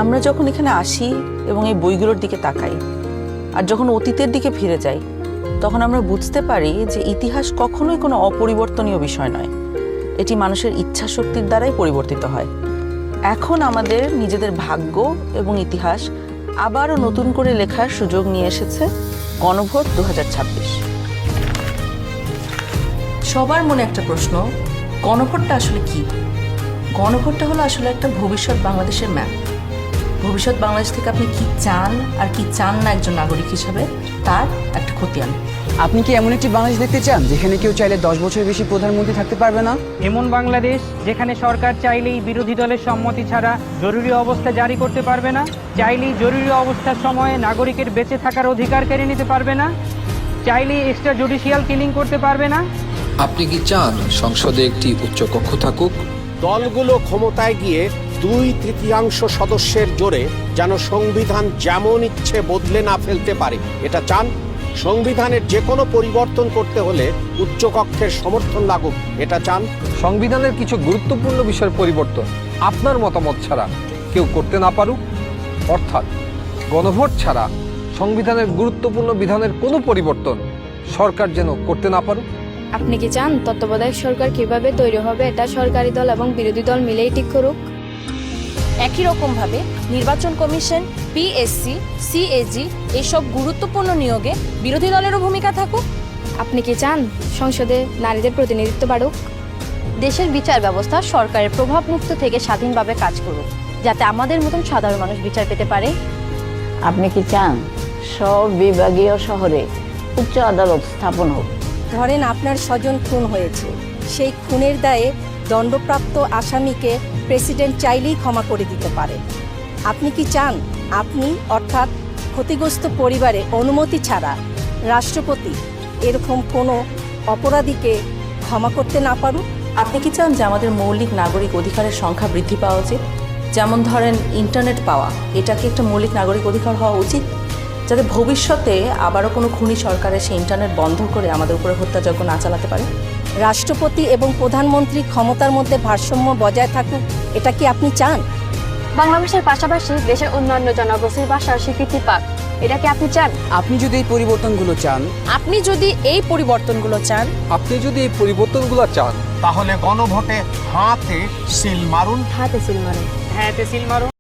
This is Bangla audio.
আমরা যখন এখানে আসি এবং এই বইগুলোর দিকে তাকাই আর যখন অতীতের দিকে ফিরে যাই, তখন আমরা বুঝতে পারি যে ইতিহাস কখনোই কোনো অপরিবর্তনীয় বিষয় নয়। এটি মানুষের ইচ্ছা শক্তির দ্বারাই পরিবর্তিত হয়। এখন আমাদের নিজেদের ভাগ্য এবং ইতিহাস আবারও নতুন করে লেখার সুযোগ নিয়ে এসেছে গণভোট 2026। সবার মনে একটা প্রশ্ন, গণভোটটা আসলে কি? গণভোটটা হলো আসলে একটা ভবিষ্যৎ বাংলাদেশের ম্যাপ। ভবিষ্যৎ বাংলাদেশ থেকে আপনি কি চান আর কি চান না একজন নাগরিক হিসাবে, তার একটা খতিয়ান। আপনি কি এমন একটি বাংলাদেশ দেখতে চান যেখানে কেউ চাইলে 10 বছরের বেশি প্রধানমন্ত্রী থাকতে পারবে না? এমন বাংলাদেশ যেখানে সরকার চাইলেই বিরোধী দলের সম্মতি ছাড়া জরুরি অবস্থা জারি করতে পারবে না, চাইলেই জরুরি অবস্থার সময়ে নাগরিকের বেঁচে থাকার অধিকার কেড়ে নিতে পারবে না, চাইলেই এক্সট্রা জুডিশিয়াল কিলিং করতে পারবে না? আপনি কি চান সংসদে একটি উচ্চকক্ষ থাকুক? দলগুলো ক্ষমতায় গিয়ে 2/3 সদস্যের জোরে যেন সংবিধান যেমন ইচ্ছে বদলে না ফেলতে পারে, এটা চান? সংবিধানের যে কোনো পরিবর্তন করতে হলে উচ্চকক্ষের সমর্থন লাগুক, এটা চান? সংবিধানের কিছু গুরুত্বপূর্ণ বিষয়ের পরিবর্তন আপনার মতামত ছাড়া কেউ করতে না পারুক, অর্থাৎ গণভোট ছাড়া সংবিধানের গুরুত্বপূর্ণ বিধানের কোনো পরিবর্তন সরকার যেন করতে না পারুক। আপনি কি চান তত্ত্বাবধায়ক সরকার কিভাবে তৈরি হবে এটা সরকারি দল এবং বিরোধী দল মিলেই ঠিক করুক? একই রকমভাবে নির্বাচন কমিশন, পিএসসি, সিএজি এসব গুরুত্বপূর্ণ নিয়োগে বিরোধী দলেরও ভূমিকা থাকুক? আপনি কি চান সংসদে নারীদের প্রতিনিধিত্ব বাড়ুক? দেশের বিচার ব্যবস্থা সরকারের প্রভাবমুক্ত থেকে স্বাধীনভাবে কাজ করুক, যাতে আমাদের মতন সাধারণ মানুষ বিচার পেতে পারে? আপনি কি চান সব বিভাগীয় শহরে উচ্চ আদালত স্থাপন হোক? ধরেন আপনার স্বজন খুন হয়েছে, সেই খুনের দায়ে দণ্ডপ্রাপ্ত আসামিকে প্রেসিডেন্ট চাইলেই ক্ষমা করে দিতে পারে। আপনি কি চান আপনি অর্থাৎ ক্ষতিগ্রস্ত পরিবারে অনুমতি ছাড়া রাষ্ট্রপতি এরকম কোনো অপরাধীকে ক্ষমা করতে না পারুক? আপনি কি চান যে আমাদের মৌলিক নাগরিক অধিকারের সংখ্যা বৃদ্ধি পাওয়া উচিত? যেমন ধরেন ইন্টারনেট পাওয়া, এটা কি একটা মৌলিক নাগরিক অধিকার হওয়া উচিত? যাতে ভবিষ্যতে আবারও কোনো খুনি সরকারের সেই ইন্টারনেট বন্ধ করে আমাদের উপরে হত্যাযজ্ঞ না চালাতে পারে। রাষ্ট্রপতি এবং প্রধানমন্ত্রী ক্ষমতার মধ্যে ভারসাম্য বজায় থাকুক, এটা কি আপনি চান? বাংলা ভাষার পাশাপাশি দেশের অন্যান্য জনগোষ্ঠীর ভাষার স্বীকৃতি পাক, এটা কি আপনি চান? আপনি যদি এই পরিবর্তনগুলো চান, আপনি যদি এই পরিবর্তনগুলো চান, তাহলে গণভোটে হাতে সিল মারুন। হাতে সিল মারুন। হ্যাঁ, সিল মারুন।